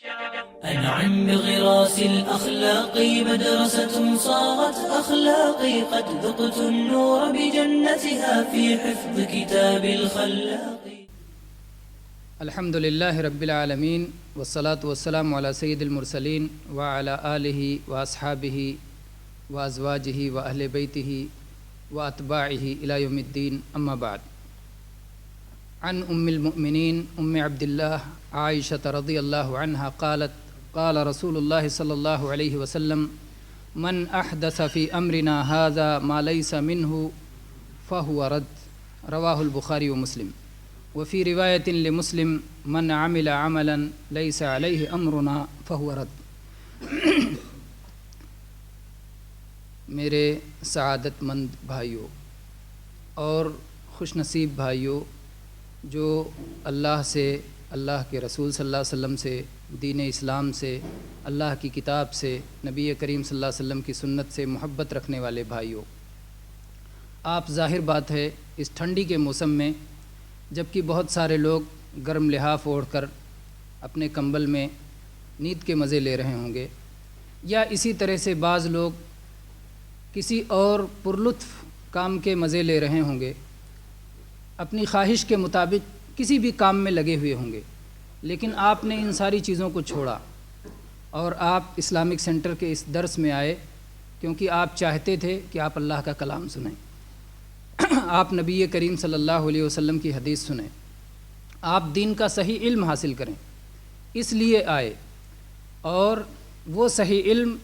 أنعم بغراس الأخلاق مدرسة صاغت أخلاقي قد ذقت النور بجنتها في حفظ كتاب الخلاق. الحمد لله رب العالمين والصلاة والسلام على سيد المرسلين وعلى آله وأصحابه وأزواجه وأهل بيته وأتباعه إلى يوم الدين. أما بعد، عن أم المؤمنين أم عبد الله عائشة رضي الله عنها قالت: قال رسول الله صلى الله عليه وسلم: من أحدث في أمرنا هذا ما ليس منه فهو رد. رواه البخاري ومسلم. وفي رواية لمسلم: من عمل عملا ليس عليه أمرنا فهو رد. میرے سعادت مند بھائیوں اور خوش نصیب بھائیوں، جو اللہ سے، اللہ کے رسول صلی اللہ علیہ وسلم سے، دین اسلام سے، اللہ کی کتاب سے، نبی کریم صلی اللہ علیہ وسلم کی سنت سے محبت رکھنے والے بھائیوں، آپ ظاہر بات ہے اس ٹھنڈی کے موسم میں، جب کہ بہت سارے لوگ گرم لحاف اوڑھ کر اپنے کمبل میں نیند کے مزے لے رہے ہوں گے، یا اسی طرح سے بعض لوگ کسی اور پرلطف کام کے مزے لے رہے ہوں گے، اپنی خواہش کے مطابق کسی بھی کام میں لگے ہوئے ہوں گے، لیکن آپ نے ان ساری چیزوں کو چھوڑا اور آپ اسلامک سینٹر کے اس درس میں آئے کیونکہ آپ چاہتے تھے کہ آپ اللہ کا کلام سنیں، آپ نبی کریم صلی اللہ علیہ وسلم کی حدیث سنیں، آپ دین کا صحیح علم حاصل کریں، اس لیے آئے۔ اور وہ صحیح علم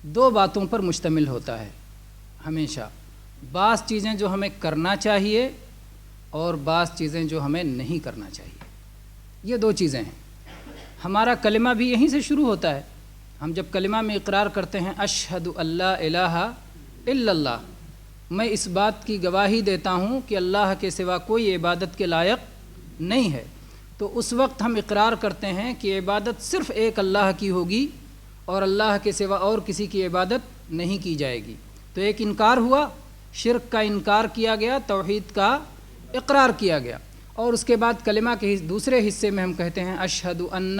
دو باتوں پر مشتمل ہوتا ہے ہمیشہ، بعض چیزیں جو ہمیں کرنا چاہیے اور بعض چیزیں جو ہمیں نہیں کرنا چاہیے، یہ دو چیزیں ہیں۔ ہمارا کلمہ بھی یہیں سے شروع ہوتا ہے۔ ہم جب کلمہ میں اقرار کرتے ہیں اشہد اللہ الہ الا اللہ، میں اس بات کی گواہی دیتا ہوں کہ اللہ کے سوا کوئی عبادت کے لائق نہیں ہے، تو اس وقت ہم اقرار کرتے ہیں کہ عبادت صرف ایک اللہ کی ہوگی اور اللہ کے سوا اور کسی کی عبادت نہیں کی جائے گی۔ تو ایک انکار ہوا، شرک کا انکار کیا گیا، توحید کا اقرار کیا گیا، اور اس کے بعد کلمہ کے دوسرے حصے میں ہم کہتے ہیں اشہد ان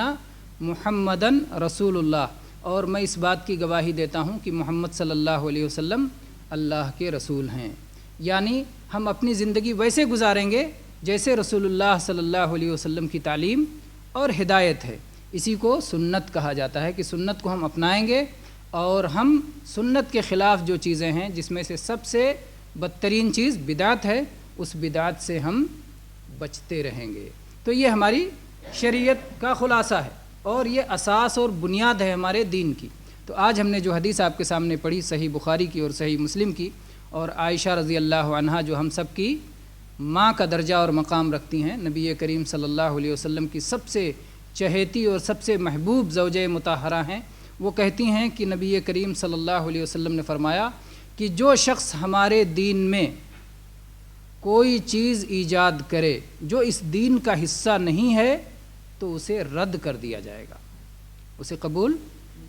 محمدن رسول اللہ، اور میں اس بات کی گواہی دیتا ہوں کہ محمد صلی اللہ علیہ وسلم اللہ کے رسول ہیں۔ یعنی ہم اپنی زندگی ویسے گزاریں گے جیسے رسول اللہ صلی اللہ علیہ وسلم کی تعلیم اور ہدایت ہے۔ اسی کو سنت کہا جاتا ہے کہ سنت کو ہم اپنائیں گے، اور ہم سنت کے خلاف جو چیزیں ہیں، جس میں سے سب سے بدترین چیز بدعت ہے، اس بدعت سے ہم بچتے رہیں گے۔ تو یہ ہماری شریعت کا خلاصہ ہے اور یہ اساس اور بنیاد ہے ہمارے دین کی۔ تو آج ہم نے جو حدیث آپ کے سامنے پڑھی، صحیح بخاری کی اور صحیح مسلم کی، اور عائشہ رضی اللہ عنہا جو ہم سب کی ماں کا درجہ اور مقام رکھتی ہیں، نبی کریم صلی اللہ علیہ وسلم کی سب سے چہیتی اور سب سے محبوب زوجہ مطہرہ ہیں، وہ کہتی ہیں کہ نبی کریم صلی اللہ علیہ وسلم نے فرمایا کہ جو شخص ہمارے دین میں کوئی چیز ایجاد کرے جو اس دین کا حصہ نہیں ہے تو اسے رد کر دیا جائے گا، اسے قبول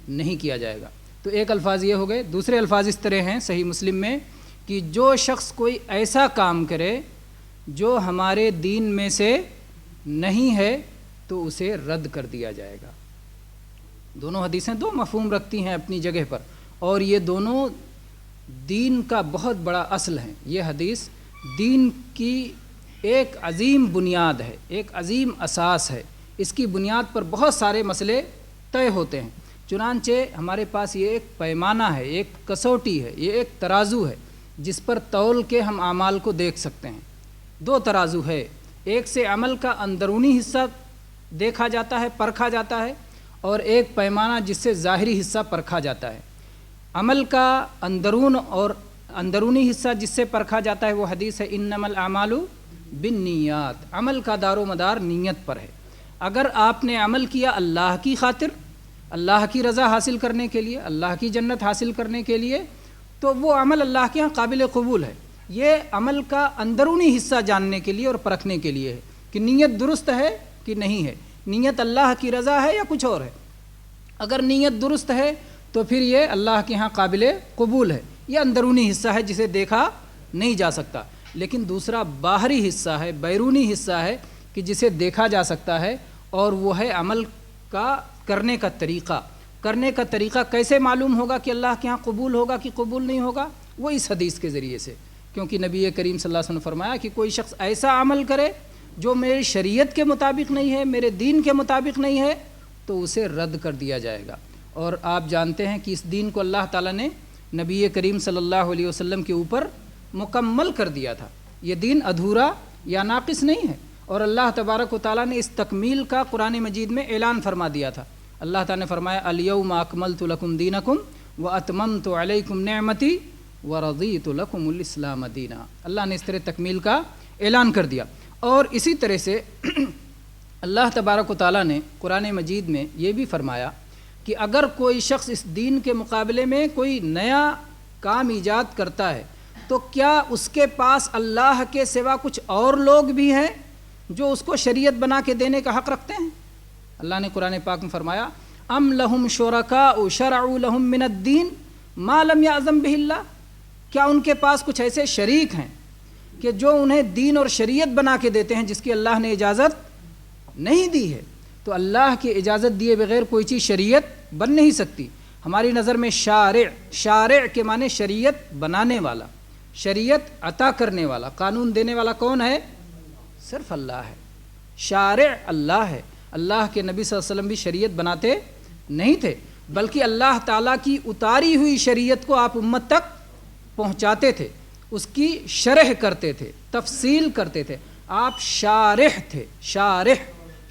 نہیں کیا جائے گا۔ تو ایک الفاظ یہ ہو گئے۔ دوسرے الفاظ اس طرح ہیں صحیح مسلم میں کہ جو شخص کوئی ایسا کام کرے جو ہمارے دین میں سے نہیں ہے تو اسے رد کر دیا جائے گا۔ دونوں حدیثیں دو مفہوم رکھتی ہیں اپنی جگہ پر، اور یہ دونوں دین کا بہت بڑا اصل ہیں۔ یہ حدیث دین کی ایک عظیم بنیاد ہے، ایک عظیم اساس ہے۔ اس کی بنیاد پر بہت سارے مسئلے طے ہوتے ہیں۔ چنانچہ ہمارے پاس یہ ایک پیمانہ ہے، ایک کسوٹی ہے، یہ ایک ترازو ہے جس پر تول کے ہم اعمال کو دیکھ سکتے ہیں۔ دو ترازو ہے، ایک سے عمل کا اندرونی حصہ دیکھا جاتا ہے، پرکھا جاتا ہے، اور ایک پیمانہ جس سے ظاہری حصہ پرکھا جاتا ہے۔ عمل کا اندرون اور اندرونی حصہ جس سے پرکھا جاتا ہے وہ حدیث ہے انما الاعمال بالنیات، عمل کا دار و مدار نیت پر ہے۔ اگر آپ نے عمل کیا اللہ کی خاطر، اللہ کی رضا حاصل کرنے کے لیے، اللہ کی جنت حاصل کرنے کے لیے، تو وہ عمل اللہ کے ہاں قابل قبول ہے۔ یہ عمل کا اندرونی حصہ جاننے کے لیے اور پرکھنے کے لیے ہے کہ نیت درست ہے کہ نہیں ہے، نیت اللہ کی رضا ہے یا کچھ اور ہے۔ اگر نیت درست ہے تو پھر یہ اللہ کے ہاں قابل قبول ہے۔ یہ اندرونی حصہ ہے جسے دیکھا نہیں جا سکتا۔ لیکن دوسرا باہری حصہ ہے، بیرونی حصہ ہے کہ جسے دیکھا جا سکتا ہے، اور وہ ہے عمل کا کرنے کا طریقہ کیسے معلوم ہوگا کہ اللہ کے ہاں قبول ہوگا کہ قبول نہیں ہوگا؟ وہ اس حدیث کے ذریعے سے، کیونکہ نبی کریم صلی اللہ علیہ وسلم نے فرمایا کہ کوئی شخص ایسا عمل کرے جو میری شریعت کے مطابق نہیں ہے، میرے دین کے مطابق نہیں ہے، تو اسے رد کر دیا جائے گا۔ اور آپ جانتے ہیں کہ اس دین کو اللہ تعالیٰ نے نبی کریم صلی اللہ علیہ وسلم کے اوپر مکمل کر دیا تھا، یہ دین ادھورا یا ناقص نہیں ہے، اور اللہ تبارک و تعالیٰ نے اس تکمیل کا قرآن مجید میں اعلان فرما دیا تھا۔ اللہ تعالیٰ نے فرمایا الیوم اکملت لکم دینکم واتممت علیکم نعمتی ورضیت لکم الاسلام دینا۔ اللہ نے اس طرح تکمیل کا اعلان کر دیا۔ اور اسی طرح سے اللہ تبارک و تعالیٰ نے قرآن مجید میں یہ بھی فرمایا کہ اگر کوئی شخص اس دین کے مقابلے میں کوئی نیا کام ایجاد کرتا ہے تو کیا اس کے پاس اللہ کے سوا کچھ اور لوگ بھی ہیں جو اس کو شریعت بنا کے دینے کا حق رکھتے ہیں؟ اللہ نے قرآن پاک میں فرمایا ام لہم شرکاء شرعوا لہم من الدین ما لم یأذن بہ اللہ، کیا ان کے پاس کچھ ایسے شریک ہیں کہ جو انہیں دین اور شریعت بنا کے دیتے ہیں جس کی اللہ نے اجازت نہیں دی ہے؟ تو اللہ کی اجازت دیے بغیر کوئی چیز شریعت بن نہیں سکتی۔ ہماری نظر میں شارع کے معنی شریعت بنانے والا، شریعت عطا کرنے والا، قانون دینے والا کون ہے؟ صرف اللہ ہے۔ شارع اللہ ہے۔ اللہ کے نبی صلی اللہ علیہ وسلم بھی شریعت بناتے نہیں تھے، بلکہ اللہ تعالیٰ کی اتاری ہوئی شریعت کو آپ امت تک پہنچاتے تھے، اس کی شرح کرتے تھے، تفصیل کرتے تھے۔ آپ شارح تھے،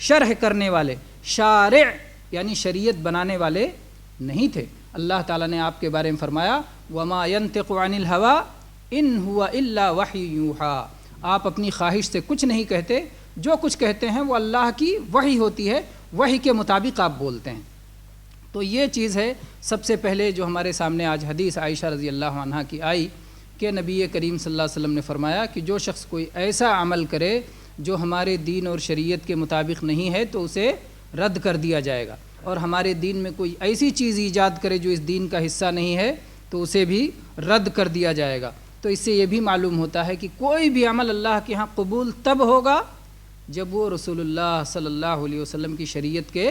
شرح کرنے والے، شارع یعنی شریعت بنانے والے نہیں تھے۔ اللہ تعالیٰ نے آپ کے بارے میں فرمایا وما ينطق عن الهوى ان هو الا وحی یوحى، آپ اپنی خواہش سے کچھ نہیں کہتے، جو کچھ کہتے ہیں وہ اللہ کی وحی ہوتی ہے، وحی کے مطابق آپ بولتے ہیں۔ تو یہ چیز ہے سب سے پہلے جو ہمارے سامنے آج حدیث عائشہ رضی اللہ عنہا کی آئی کہ نبی کریم صلی اللہ علیہ وسلم نے فرمایا کہ جو شخص کوئی ایسا عمل کرے جو ہمارے دین اور شریعت کے مطابق نہیں ہے تو اسے رد کر دیا جائے گا، اور ہمارے دین میں کوئی ایسی چیز ایجاد کرے جو اس دین کا حصہ نہیں ہے تو اسے بھی رد کر دیا جائے گا۔ تو اس سے یہ بھی معلوم ہوتا ہے کہ کوئی بھی عمل اللہ کے ہاں قبول تب ہوگا جب وہ رسول اللہ صلی اللہ علیہ وسلم کی شریعت کے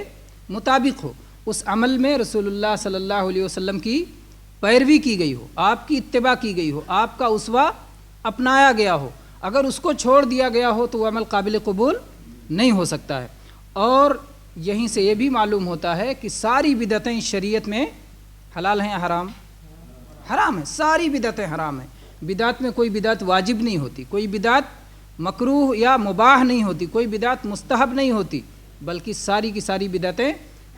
مطابق ہو، اس عمل میں رسول اللہ صلی اللہ علیہ وسلم کی پیروی کی گئی ہو، آپ کی اتباع کی گئی ہو، آپ کا اسوہ اپنایا گیا ہو۔ اگر اس کو چھوڑ دیا گیا ہو تو وہ عمل قابل قبول نہیں ہو سکتا ہے۔ اور یہیں سے یہ بھی معلوم ہوتا ہے کہ ساری بدعتیں شریعت میں حلال ہیں یا حرام؟ حرام ہیں، ساری بدعتیں حرام ہیں۔ بدعت میں کوئی بدعت واجب نہیں ہوتی، کوئی بدعت مکروہ یا مباح نہیں ہوتی، کوئی بدعت مستحب نہیں ہوتی، بلکہ ساری کی ساری بدعتیں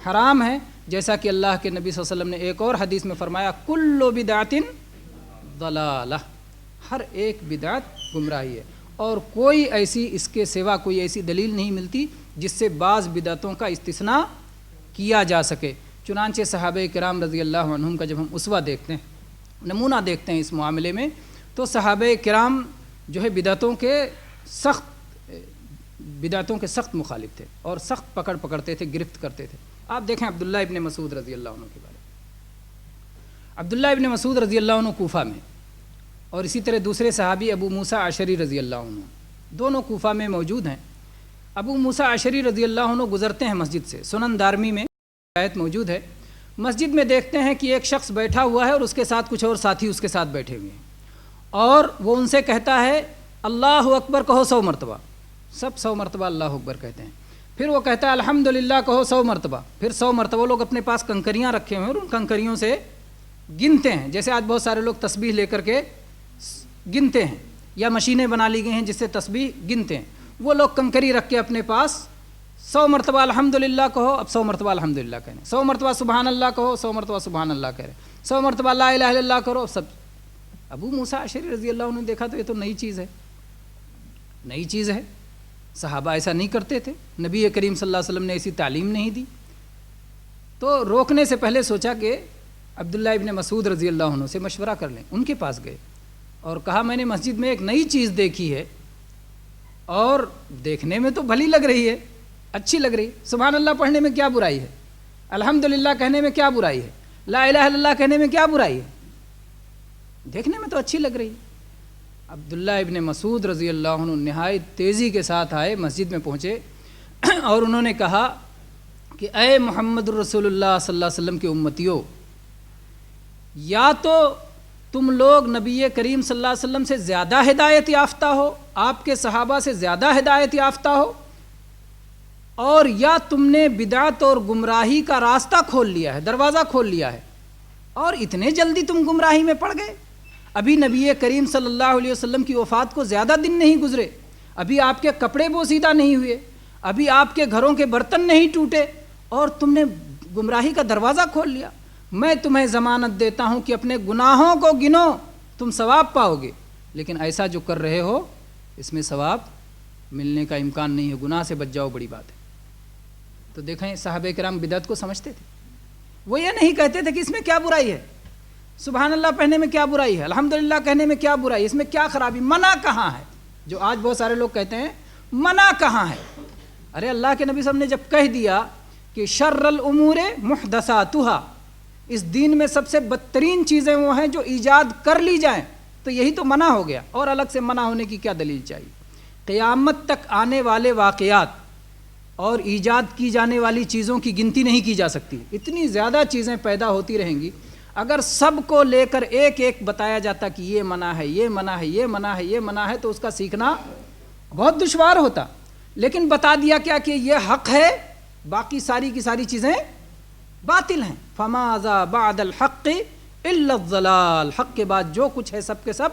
حرام ہیں۔ جیسا کہ اللہ کے نبی صلی اللہ علیہ وسلم نے ایک اور حدیث میں فرمایا کل بدعت ضلالہ، ہر ایک بدعت گمراہی ہے، اور کوئی ایسی اس کے سوا کوئی ایسی دلیل نہیں ملتی جس سے بعض بدعتوں کا استثناء کیا جا سکے۔ چنانچہ صحابہ کرام رضی اللہ عنہم کا جب ہم اسوہ دیکھتے ہیں، نمونہ دیکھتے ہیں اس معاملے میں، تو صحابہ کرام جو ہے بدعتوں کے سخت مخالف تھے اور سخت پکڑتے تھے، گرفت کرتے تھے۔ آپ دیکھیں عبداللہ ابن مسعود رضی اللہ عنہ کے بارے میں۔ عبداللہ ابن مسعود رضی اللہ عنہ کوفہ میں، اور اسی طرح دوسرے صحابی ابو موسیٰ اشعری رضی اللہ عنہ، دونوں کوفہ میں موجود ہیں۔ ابو موسیٰ اشعری رضی اللہ عنہ گزرتے ہیں مسجد سے، سنن دارمی میں آیت موجود ہے، مسجد میں دیکھتے ہیں کہ ایک شخص بیٹھا ہوا ہے اور اس کے ساتھ کچھ اور ساتھی اس کے ساتھ بیٹھے ہوئے ہیں، اور وہ ان سے کہتا ہے اللہ اکبر کہو 100 مرتبہ، سب 100 مرتبہ اللہ اکبر کہتے ہیں۔ پھر وہ کہتا ہے الحمدللہ کہو 100 مرتبہ، پھر 100 مرتبہ۔ لوگ اپنے پاس کنکریاں رکھے ہوئے ہیں اور ان کنکریوں سے گنتے ہیں، جیسے آج بہت سارے لوگ تسبیح لے کر کے گنتے ہیں، یا مشینیں بنا لی گئی ہیں جس سے تسبیح گنتے ہیں۔ وہ لوگ کنکری رکھ کے اپنے پاس 100 مرتبہ الحمدللہ کہو، اب 100 مرتبہ الحمدللہ کہنے، 100 مرتبہ سبحان اللہ کہو، 100 مرتبہ سبحان اللہ کہہ رہے، 100 مرتبہ لا الہ الا اللہ کرو، سب۔ ابو موسیٰ اشعری رضی اللہ عنہ نے دیکھا تو یہ تو نئی چیز ہے، نئی چیز ہے، صحابہ ایسا نہیں کرتے تھے، نبی کریم صلی اللہ علیہ وسلم نے ایسی تعلیم نہیں دی۔ تو روکنے سے پہلے سوچا کہ عبداللہ ابن مسعود رضی اللہ عنہ سے مشورہ کر لیں۔ ان کے پاس گئے اور کہا میں نے مسجد میں ایک نئی چیز دیکھی ہے، اور دیکھنے میں تو بھلی لگ رہی ہے، اچھی لگ رہی ہے، سبحان اللہ پڑھنے میں کیا برائی ہے، الحمدللہ کہنے میں کیا برائی ہے، لا الہ الا اللہ کہنے میں کیا برائی ہے، دیکھنے میں تو اچھی لگ رہی ہے۔ عبداللہ ابن مسعود رضی اللہ عنہ نہایت تیزی کے ساتھ آئے، مسجد میں پہنچے اور انہوں نے کہا کہ اے محمد الرسول اللہ صلی اللہ علیہ وسلم کے امتیوں، یا تو تم لوگ نبی کریم صلی اللہ علیہ وسلم سے زیادہ ہدایت یافتہ ہو، آپ کے صحابہ سے زیادہ ہدایت یافتہ ہو، اور یا تم نے بدعت اور گمراہی کا راستہ کھول لیا ہے، دروازہ کھول لیا ہے، اور اتنے جلدی تم گمراہی میں پڑ گئے۔ ابھی نبی کریم صلی اللہ علیہ وسلم کی وفات کو زیادہ دن نہیں گزرے، ابھی آپ کے کپڑے بوسیدہ نہیں ہوئے، ابھی آپ کے گھروں کے برتن نہیں ٹوٹے، اور تم نے گمراہی کا دروازہ کھول لیا۔ میں تمہیں ضمانت دیتا ہوں کہ اپنے گناہوں کو گنو، تم ثواب پاؤ گے، لیکن ایسا جو کر رہے ہو اس میں ثواب ملنے کا امکان نہیں ہے، گناہ سے بچ جاؤ، بڑی بات ہے۔ تو دیکھیں صحابہ کرام بدعت کو سمجھتے تھے، وہ یہ نہیں کہتے تھے کہ اس میں کیا برائی ہے، سبحان اللہ پڑھنے میں کیا برائی ہے، الحمدللہ کہنے میں کیا برائی ہے، اس میں کیا خرابی، منع کہاں ہے؟ جو آج بہت سارے لوگ کہتے ہیں منع کہاں ہے؟ ارے اللہ کے نبی صلی اللہ علیہ وسلم نے جب کہہ دیا کہ شر الامور محدثاتھا، اس دین میں سب سے بدترین چیزیں وہ ہیں جو ایجاد کر لی جائیں، تو یہی تو منع ہو گیا، اور الگ سے منع ہونے کی کیا دلیل چاہیے؟ قیامت تک آنے والے واقعات اور ایجاد کی جانے والی چیزوں کی گنتی نہیں کی جا سکتی، اتنی زیادہ چیزیں پیدا ہوتی رہیں گی، اگر سب کو لے کر ایک ایک بتایا جاتا کہ یہ منع ہے، یہ منع ہے، یہ منع ہے، یہ منع ہے، تو اس کا سیکھنا بہت دشوار ہوتا۔ لیکن بتا دیا کیا کہ یہ حق ہے، باقی ساری کی ساری چیزیں باطل ہیں۔ فماذا بعد الحق الا الضلال، حق کے بعد جو کچھ ہے سب کے سب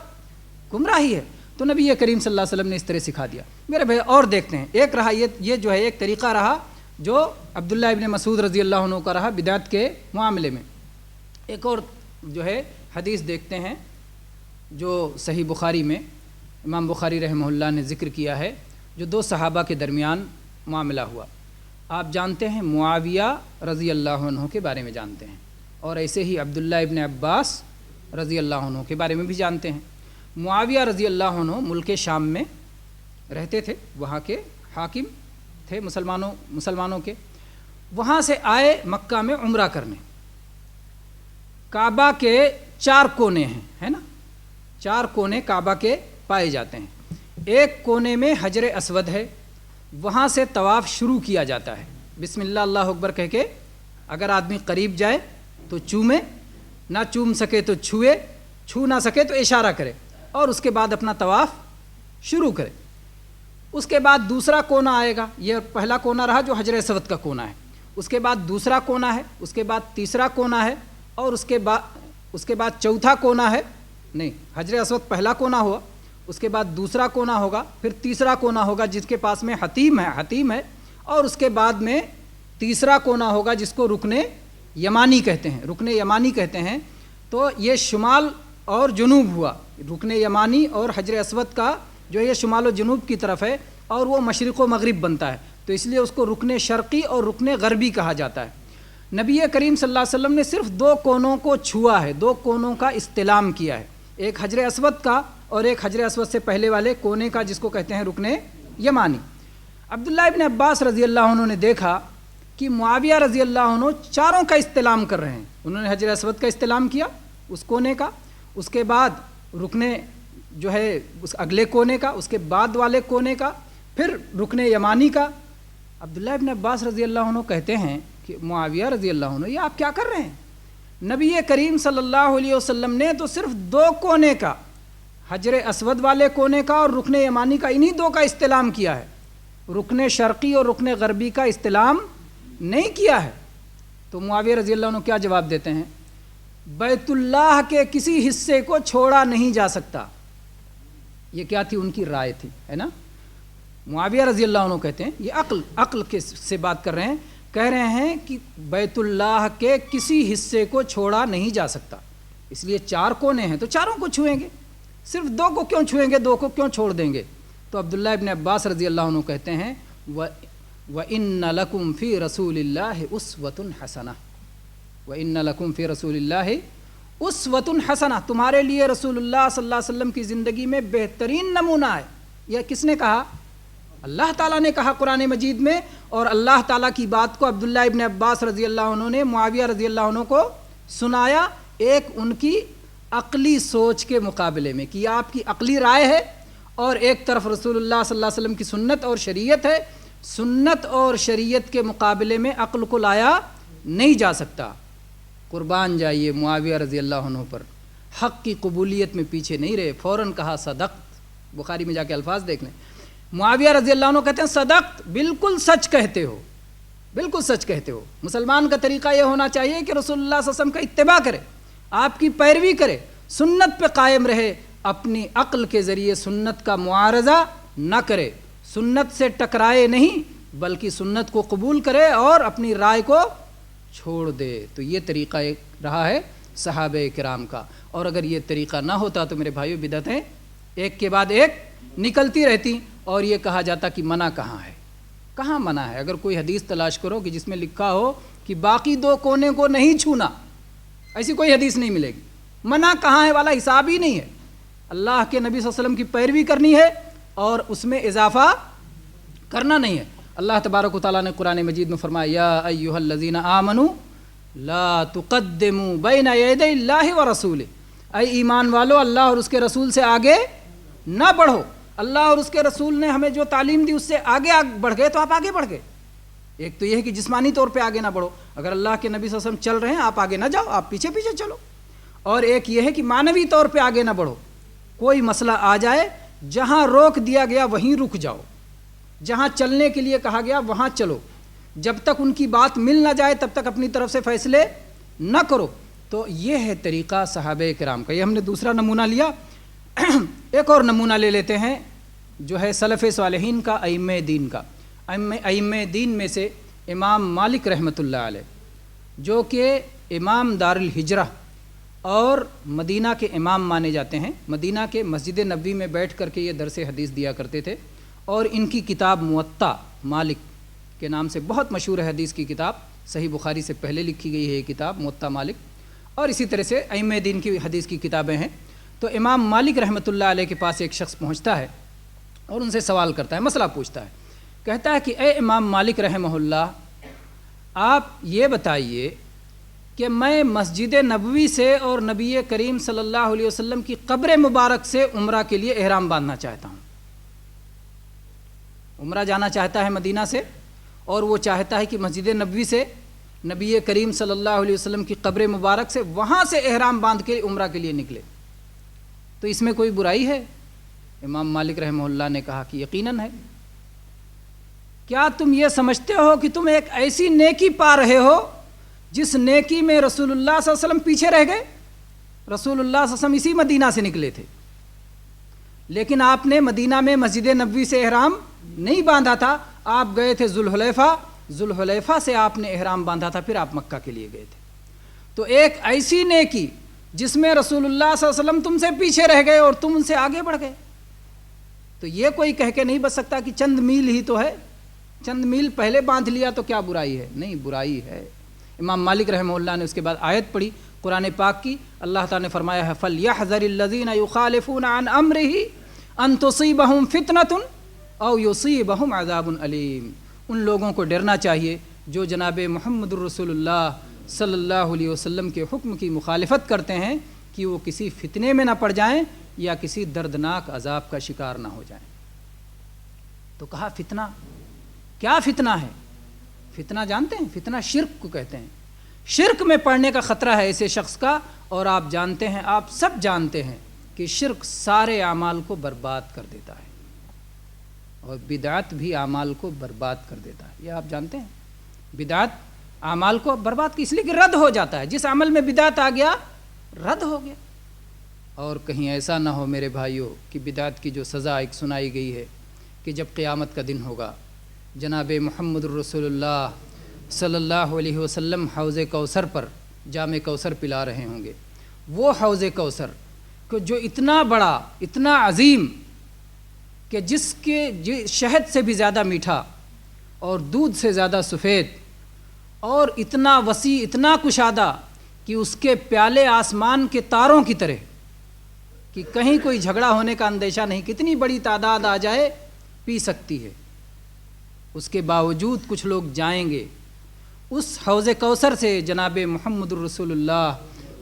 گمراہی ہے۔ تو نبی کریم صلی اللہ علیہ وسلم نے اس طرح سکھا دیا۔ میرے بھائی اور دیکھتے ہیں، ایک رہا یہ جو ہے ایک طریقہ رہا جو عبداللہ ابن مسعود رضی اللہ عنہ کا رہا بدعت کے معاملے میں۔ ایک اور جو ہے حدیث دیکھتے ہیں جو صحیح بخاری میں امام بخاری رحمہ اللہ نے ذکر کیا ہے، جو دو صحابہ کے درمیان معاملہ ہوا۔ آپ جانتے ہیں معاویہ رضی اللہ عنہ کے بارے میں جانتے ہیں، اور ایسے ہی عبداللہ ابن عباس رضی اللہ عنہ کے بارے میں بھی جانتے ہیں۔ معاویہ رضی اللہ عنہ ملک شام میں رہتے تھے، وہاں کے حاکم تھے مسلمانوں کے، وہاں سے آئے مکہ میں عمرہ کرنے۔ کعبہ کے 4 کونے ہیں، ہے نا، 4 کونے کعبہ کے پائے جاتے ہیں۔ ایک کونے میں حجر اسود ہے، وہاں سے طواف شروع کیا جاتا ہے، بسم اللہ اللہ اکبر کہہ کے، اگر آدمی قریب جائے تو چومے، نہ چوم سکے تو چھوئے، چھو نہ سکے تو اشارہ کرے، اور اس کے بعد اپنا طواف شروع کرے۔ اس کے بعد دوسرا کونا آئے گا، یہ پہلا کونا رہا جو حجر اسود کا کونا ہے، اس کے بعد دوسرا کونا ہے، اس کے بعد تیسرا کونا ہے، اور اس کے بعد چوتھا کونا ہے، نہیں حجر اسود پہلا کونا ہوا، اس کے بعد دوسرا کونا ہوگا، پھر تیسرا کونا ہوگا جس کے پاس میں حتیم ہے، اور اس کے بعد میں تیسرا کونا ہوگا جس کو رکن یمانی کہتے ہیں۔ تو یہ شمال اور جنوب ہوا، رکن یمانی اور حجر اسود کا جو یہ شمال و جنوب کی طرف ہے، اور وہ مشرق و مغرب بنتا ہے، تو اس لیے اس کو رکن شرقی اور رکن غربی کہا جاتا ہے۔ نبی کریم صلی اللہ علیہ وسلم نے صرف 2 کونوں کو چھوا ہے، 2 کونوں کا استلام کیا ہے، ایک حجر اسود کا اور ایک حجر اسود سے پہلے والے کونے کا جس کو کہتے ہیں رکن یمانی۔ عبداللہ ابن عباس رضی اللہ عنہ نے دیکھا کہ معاویہ رضی اللہ عنہ چاروں کا استلام کر رہے ہیں، انہوں نے حجر اسود کا استلام کیا اس کونے کا، اس کے بعد رکن جو ہے اس اگلے کونے کا، اس کے بعد والے کونے کا، پھر رکن یمانی کا۔ عبداللہ ابن عباس رضی اللہ عنہ کہتے ہیں کہ معاویہ رضی اللہ عنہ یہ آپ کیا کر رہے ہیں؟ نبی کریم صلی اللہ علیہ وسلم نے تو صرف 2 کونے کا، حجر اسود والے کونے کا اور رکن یمانی کا، انہی 2 کا استلام کیا ہے، رکن شرقی اور رکن غربی کا استلام نہیں کیا ہے۔ تو معاویہ رضی اللہ عنہ کیا جواب دیتے ہیں؟ بیت اللہ کے کسی حصے کو چھوڑا نہیں جا سکتا۔ یہ کیا تھی؟ ان کی رائے تھی، ہے نا۔ معاویہ رضی اللہ عنہ کہتے ہیں، یہ عقل کے سے بات کر رہے ہیں، کہہ رہے ہیں کہ بیت اللہ کے کسی حصے کو چھوڑا نہیں جا سکتا، اس لیے 4 کونے ہیں تو چاروں کو چھوئیں گے، صرف 2 کو کیوں چھوئیں گے، 2 کو کیوں چھوڑ دیں گے؟ تو عبداللہ ابن عباس رضی اللہ عنہ کہتے ہیں وَإِنَّ لَكُمْ فِي رَسُولِ اللَّهِ أُسْوَةٌ حَسَنَةٌ وَإِنَّ لَكُمْ فِي رَسُولِ اللَّهِ أُسْوَةٌ حَسَنَةٌ، تمہارے لیے رسول اللہ صلی اللہ علیہ وسلم کی زندگی میں بہترین نمونہ ہے۔ یہ کس نے کہا؟ اللہ تعالیٰ نے کہا قرآن مجید میں، اور اللہ تعالیٰ کی بات کو عبداللہ ابن عباس رضی اللہ عنہ نے معاویہ رضی اللہ عنہ کو سنایا، ایک ان کی عقلی سوچ کے مقابلے میں، کہ آپ کی عقلی رائے ہے، اور ایک طرف رسول اللہ صلی اللہ علیہ وسلم کی سنت اور شریعت ہے، سنت اور شریعت کے مقابلے میں عقل کو لایا نہیں جا سکتا۔ قربان جائیے معاویہ رضی اللہ عنہ پر، حق کی قبولیت میں پیچھے نہیں رہے، فوراً کہا صدقت۔ بخاری میں جا کے الفاظ دیکھ لیں، معاویہ رضی اللہ عنہ کہتے ہیں صدقت، بالکل سچ کہتے ہو، بالکل سچ کہتے ہو۔ مسلمان کا طریقہ یہ ہونا چاہیے کہ رسول اللہ صلی اللہ علیہ وسلم کا اتباع کرے، آپ کی پیروی کرے، سنت پہ قائم رہے، اپنی عقل کے ذریعے سنت کا معارضہ نہ کرے، سنت سے ٹکرائے نہیں بلکہ سنت کو قبول کرے اور اپنی رائے کو چھوڑ دے۔ تو یہ طریقہ ایک رہا ہے صحابہ کرام کا، اور اگر یہ طریقہ نہ ہوتا تو میرے بھائیو بدعتیں ایک کے بعد ایک نکلتی رہتی، اور یہ کہا جاتا کہ منع کہاں ہے، کہاں منع ہے؟ اگر کوئی حدیث تلاش کرو کہ جس میں لکھا ہو کہ باقی دو کونے کو نہیں چھونا، ایسی کوئی حدیث نہیں ملے گی۔ منع کہاں ہے والا حساب ہی نہیں ہے۔ اللہ کے نبی صلی اللہ علیہ وسلم کی پیروی کرنی ہے اور اس میں اضافہ کرنا نہیں ہے۔ اللہ تبارک و تعالیٰ نے قرآن مجید میں فرمایا یا ایھا الذین آمنوا لا تقدموا بین یدی اللہ ورسولہ، اے ایمان والو اللہ اور اس کے رسول سے آگے نہ بڑھو۔ اللہ اور اس کے رسول نے ہمیں جو تعلیم دی اس سے آگے بڑھ گئے تو آپ آگے بڑھ گئے۔ ایک تو یہ ہے کہ جسمانی طور پہ آگے نہ بڑھو، اگر اللہ کے نبی صلی اللہ علیہ وسلم چل رہے ہیں آپ آگے نہ جاؤ، آپ پیچھے پیچھے چلو۔ اور ایک یہ ہے کہ معنوی طور پہ آگے نہ بڑھو، کوئی مسئلہ آ جائے جہاں روک دیا گیا وہیں رک جاؤ، جہاں چلنے کے لیے کہا گیا وہاں چلو، جب تک ان کی بات مل نہ جائے تب تک اپنی طرف سے فیصلے نہ کرو۔ تو یہ ہے طریقہ صحابہ کرام کا۔ یہ ہم نے دوسرا نمونہ لیا۔ ایک اور نمونہ لے لیتے ہیں جو ہے سلف صالحین کا، ائمہ دین کا۔ ائمہ دین میں سے امام مالک رحمۃ اللہ علیہ، جو کہ امام دار الہجرہ اور مدینہ کے امام مانے جاتے ہیں، مدینہ کے مسجد نبوی میں بیٹھ کر کے یہ درس حدیث دیا کرتے تھے، اور ان کی کتاب موطا مالک کے نام سے بہت مشہور ہے، حدیث کی کتاب، صحیح بخاری سے پہلے لکھی گئی ہے یہ کتاب موطا مالک، اور اسی طرح سے ائمہ دین کی حدیث کی کتابیں ہیں۔ تو امام مالک رحمۃ اللہ علیہ کے پاس ایک شخص پہنچتا ہے اور ان سے سوال کرتا ہے، مسئلہ پوچھتا ہے، کہتا ہے کہ اے امام مالک رحمہ اللہ، آپ یہ بتائیے کہ میں مسجد نبوی سے اور نبی کریم صلی اللہ علیہ وسلم کی قبر مبارک سے عمرہ کے لیے احرام باندھنا چاہتا ہوں۔ عمرہ جانا چاہتا ہے مدینہ سے، اور وہ چاہتا ہے کہ مسجد نبوی سے نبی کریم صلی اللہ علیہ وسلم کی قبر مبارک سے وہاں سے احرام باندھ کے عمرہ کے لیے نکلے، تو اس میں کوئی برائی ہے؟ امام مالک رحمہ اللہ نے کہا کہ یقیناً ہے۔ کیا تم یہ سمجھتے ہو کہ تم ایک ایسی نیکی پا رہے ہو جس نیکی میں رسول اللہ صلی اللہ علیہ وسلم پیچھے رہ گئے؟ رسول اللہ صلی اللہ علیہ وسلم اسی مدینہ سے نکلے تھے، لیکن آپ نے مدینہ میں مسجد نبوی سے احرام نہیں باندھا تھا، آپ گئے تھے ذوالحلیفہ سے آپ نے احرام باندھا تھا، پھر آپ مکہ کے لیے گئے تھے۔ تو ایک ایسی نیکی جس میں رسول اللہ صلی اللہ علیہ وسلم تم سے پیچھے رہ گئے اور تم ان سے آگے بڑھ گئے، تو یہ کوئی کہہ کے نہیں بچ سکتا کہ چند میل ہی تو ہے، چند میل پہلے باندھ لیا تو کیا برائی ہے؟ نہیں، برائی ہے۔ امام مالک رحمہ اللہ نے اس کے بعد آیت پڑھی قرآن پاک کی، اللہ تعالیٰ نے فرمایا ہے فَلْيَحْذَرِ الَّذِينَ يُخَالِفُونَ عَنْ أَمْرِهِ أَن تُصِيبَهُمْ فِتْنَةٌ أَوْ يُصِيبَهُمْ عَذَابٌ أَلِيمٌ۔ ان لوگوں کو ڈرنا چاہیے جو جناب محمد الرسول اللہ صلی اللہ علیہ وسلم کے حکم کی مخالفت کرتے ہیں کہ وہ کسی فتنے میں نہ پڑ جائیں یا کسی دردناک عذاب کا شکار نہ ہو جائیں۔ تو کہا فتنہ، کیا فتنہ ہے؟ فتنہ جانتے ہیں؟ فتنہ شرک کو کہتے ہیں۔ شرک میں پڑنے کا خطرہ ہے ایسے شخص کا، اور آپ جانتے ہیں، آپ سب جانتے ہیں کہ شرک سارے اعمال کو برباد کر دیتا ہے، اور بدعت بھی اعمال کو برباد کر دیتا ہے۔ یہ آپ جانتے ہیں، بدعت اعمال کو برباد کی، اس لیے کہ رد ہو جاتا ہے، جس عمل میں بدعت آ گیا رد ہو گیا۔ اور کہیں ایسا نہ ہو میرے بھائیوں کہ بدعت کی جو سزا ایک سنائی گئی ہے کہ جب قیامت کا دن ہوگا جناب محمد الرسول اللہ صلی اللہ علیہ وسلم حوض کوثر پر جام کوثر پلا رہے ہوں گے، وہ حوض کوثر کہ جو اتنا بڑا، اتنا عظیم، کہ جس کے شہد سے بھی زیادہ میٹھا اور دودھ سے زیادہ سفید، اور اتنا وسیع، اتنا کشادہ کہ اس کے پیالے آسمان کے تاروں کی طرح، کہ کہیں کوئی جھگڑا ہونے کا اندیشہ نہیں، کتنی بڑی تعداد آ جائے پی سکتی ہے، اس کے باوجود کچھ لوگ جائیں گے اس حوض کوثر سے، جناب محمد الرسول اللہ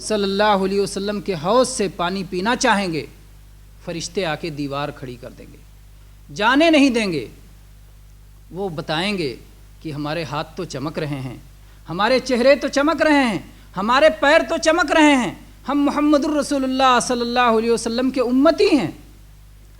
صلی اللہ علیہ وسلم کے حوض سے پانی پینا چاہیں گے، فرشتے آ کے دیوار کھڑی کر دیں گے، جانے نہیں دیں گے، وہ بتائیں گے کہ ہمارے ہاتھ تو چمک رہے ہیں، ہمارے چہرے تو چمک رہے ہیں، ہمارے پیر تو چمک رہے ہیں، ہم محمد الرسول اللہ صلی اللہ علیہ وسلم کے امتی ہیں،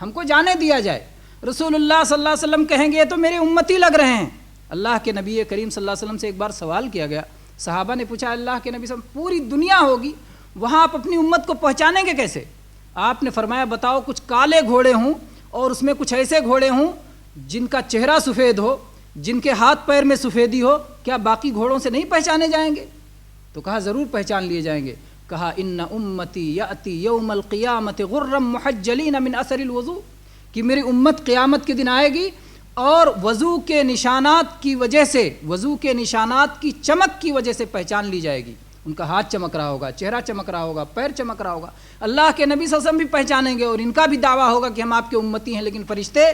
ہم کو جانے دیا جائے۔ رسول اللہ صلی اللہ علیہ وسلم کہیں گے یہ تو میرے امتی لگ رہے ہیں۔ اللہ کے نبی کریم صلی اللہ علیہ وسلم سے ایک بار سوال کیا گیا، صحابہ نے پوچھا اللہ کے نبی صلی اللہ علیہ وسلم پوری دنیا ہوگی، وہاں آپ اپنی امت کو پہچانیں گے کیسے؟ آپ نے فرمایا بتاؤ کچھ کالے گھوڑے ہوں اور اس میں کچھ ایسے گھوڑے ہوں جن کا چہرہ سفید ہو، جن کے ہاتھ پیر میں سفیدی ہو، کیا باقی گھوڑوں سے نہیں پہچانے جائیں گے؟ تو کہا ضرور پہچان لیے جائیں گے۔ کہا ان امتی یاتی یوم القیامت غرم محجلین من اثر الوضوء، کہ میری امت قیامت کے دن آئے گی اور وضو کے نشانات کی وجہ سے، وضو کے نشانات کی چمک کی وجہ سے پہچان لی جائے گی۔ ان کا ہاتھ چمک رہا ہوگا، چہرہ چمک رہا ہوگا، پیر چمک رہا ہوگا، اللہ کے نبی صلی اللہ علیہ وسلم بھی پہچانیں گے اور ان کا بھی دعویٰ ہوگا کہ ہم آپ کے امتی ہیں، لیکن فرشتے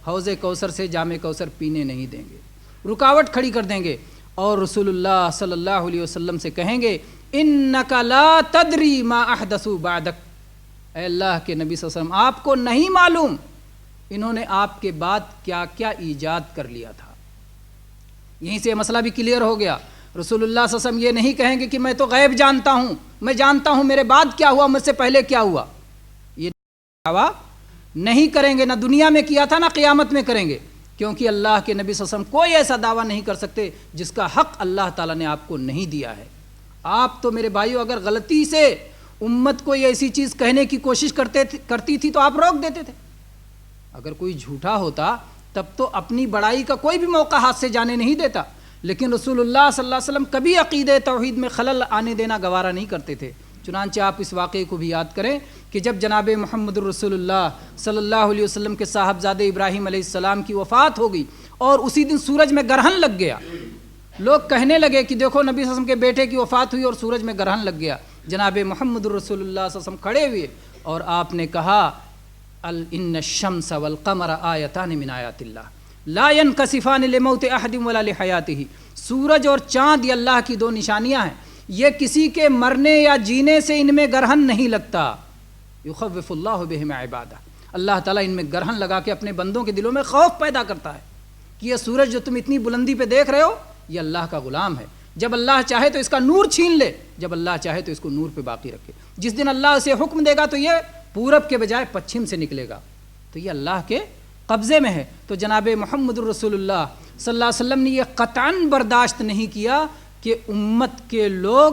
حوض کوثر سے جام کوثر پینے نہیں دیں گے، رکاوٹ کھڑی کر دیں گے، اور رسول اللہ صلی اللہ علیہ وسلم سے کہیں گے انک لا تدری ما احدثوا بعدک، اے اللہ کے نبی صلی اللہ علیہ وسلم آپ کو نہیں معلوم انہوں نے آپ کے بعد کیا کیا ایجاد کر لیا تھا۔ یہیں سے یہ مسئلہ بھی کلیئر ہو گیا۔ رسول اللہ صلی اللہ علیہ وسلم یہ نہیں کہیں گے کہ میں تو غیب جانتا ہوں، میں جانتا ہوں میرے بعد کیا ہوا، مجھ سے پہلے کیا ہوا، یہ دعویٰ نہیں کریں گے، نہ دنیا میں کیا تھا نہ قیامت میں کریں گے، کیونکہ اللہ کے نبی صلی اللہ علیہ وسلم کوئی ایسا دعویٰ نہیں کر سکتے جس کا حق اللہ تعالیٰ نے آپ کو نہیں دیا ہے۔ آپ تو میرے بھائیو اگر غلطی سے امت کو یہ ایسی چیز کہنے کی کوشش کرتی تھی تو آپ روک دیتے تھے۔ اگر کوئی جھوٹا ہوتا تب تو اپنی بڑائی کا کوئی بھی موقع ہاتھ سے جانے نہیں دیتا، لیکن رسول اللہ صلی اللہ علیہ وسلم کبھی عقیدہ توحید میں خلل آنے دینا گوارا نہیں کرتے تھے۔ چنانچہ آپ اس واقعے کو بھی یاد کریں کہ جب جناب محمد الرسول اللہ صلی اللہ علیہ وسلم کے صاحبزادے ابراہیم علیہ السلام کی وفات ہو گئی اور اسی دن سورج میں گرہن لگ گیا، لوگ کہنے لگے کہ دیکھو نبی صلی اللہ علیہ وسلم کے بیٹے کی وفات ہوئی اور سورج میں گرہن لگ گیا۔ جناب محمد الرسول اللہ صلی اللہ علیہ وسلم کھڑے ہوئے اور آپ نے کہا ان الشمس والقمر آیتان من آیات اللہ لا ينکسفان لموت احد ولا لحیاتہ، سورج اور چاند یہ اللہ کی دو نشانیاں ہیں، یہ کسی کے مرنے یا جینے سے ان میں گرہن نہیں لگتا۔ یخوف اللہ بہم عبادہ، اللہ تعالیٰ ان میں گرہن لگا کے اپنے بندوں کے دلوں میں خوف پیدا کرتا ہے کہ یہ سورج جو تم اتنی بلندی پہ دیکھ رہے ہو یہ اللہ کا غلام ہے، جب اللہ چاہے تو اس کا نور چھین لے، جب اللہ چاہے تو اس کو نور پہ باقی رکھے، جس دن اللہ اسے حکم دے گا تو یہ پورب کے بجائے پچھم سے نکلے گا، تو یہ اللہ کے قبضے میں ہے۔ تو جناب محمد الرسول اللہ صلی اللہ علیہ وسلم نے یہ قطعاً برداشت نہیں کیا کہ امت کے لوگ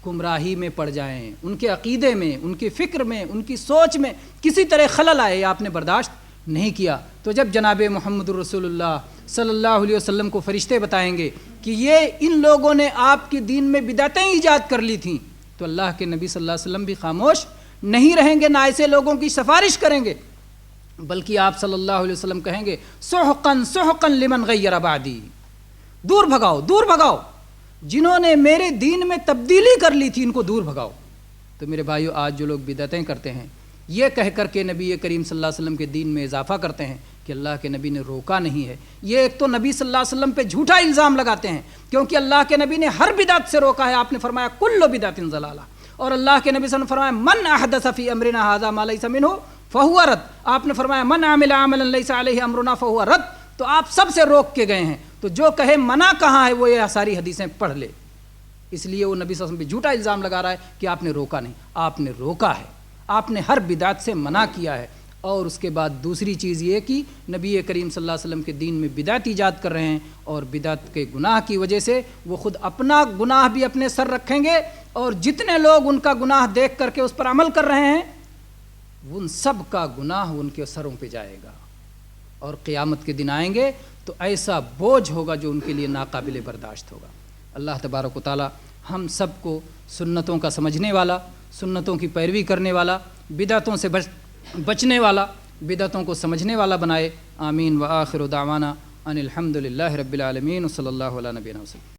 گمراہی میں پڑ جائیں، ان کے عقیدے میں، ان کی فکر میں، ان کی سوچ میں کسی طرح خلل آئے، یہ آپ نے برداشت نہیں کیا۔ تو جب جناب محمد الرسول اللہ صلی اللہ علیہ وسلم کو فرشتے بتائیں گے کہ یہ ان لوگوں نے آپ کے دین میں بدعتیں ایجاد کر لی تھیں، تو اللہ کے نبی صلی اللہ علیہ وسلم بھی خاموش نہیں رہیں گے، نہ ایسے لوگوں کی سفارش کریں گے، بلکہ آپ صلی اللہ علیہ وسلم کہیں گے سحقاً سحقاً لمن غیر بعدی، دور بھگاؤ دور بھگاؤ، جنہوں نے میرے دین میں تبدیلی کر لی تھی ان کو دور بھگاؤ۔ تو میرے بھائیو آج جو لوگ بدعتیں کرتے ہیں یہ کہہ کر کے نبی کریم صلی اللہ علیہ وسلم کے دین میں اضافہ کرتے ہیں کہ اللہ کے نبی نے روکا نہیں ہے، یہ ایک تو نبی صلی اللہ علیہ وسلم پہ جھوٹا الزام لگاتے ہیں، کیونکہ اللہ کے نبی نے ہر بدعت سے روکا ہے، آپ نے فرمایا کل بدعت ضلالہ، اور اللہ کے نبی صلی اللہ علیہ وسلم نے فرمایا من احدث فی امرنا ھذا ما لیس منہ فہو رد، آپ نے فرمایا من عمل عملا لیس علیہ امرنا فہو رد، تو آپ سب سے روک کے گئے ہیں، تو جو کہے منع کہاں ہے وہ یہ ساری حدیثیں پڑھ لے، اس لیے وہ نبی صلی اللہ علیہ وسلم پہ جھوٹا الزام لگا رہا ہے کہ آپ نے روکا نہیں، آپ نے روکا ہے، آپ نے ہر بدعت سے منع کیا ہے۔ اور اس کے بعد دوسری چیز یہ کہ نبی کریم صلی اللہ علیہ وسلم کے دین میں بدعت ایجاد کر رہے ہیں، اور بدعت کے گناہ کی وجہ سے وہ خود اپنا گناہ بھی اپنے سر رکھیں گے، اور جتنے لوگ ان کا گناہ دیکھ کر کے اس پر عمل کر رہے ہیں ان سب کا گناہ ان کے سروں پہ جائے گا، اور قیامت کے دن آئیں گے تو ایسا بوجھ ہوگا جو ان کے لیے ناقابل برداشت ہوگا۔ اللہ تبارک و تعالی ہم سب کو سنتوں کا سمجھنے والا، سنتوں کی پیروی کرنے والا، بدعتوں سے بچنے والا، بدعتوں کو سمجھنے والا بنائے۔ آمین۔ وآخر دعوانا ان الحمد للہ رب العالمین، وصلی اللہ علیہ نبینا وسلم۔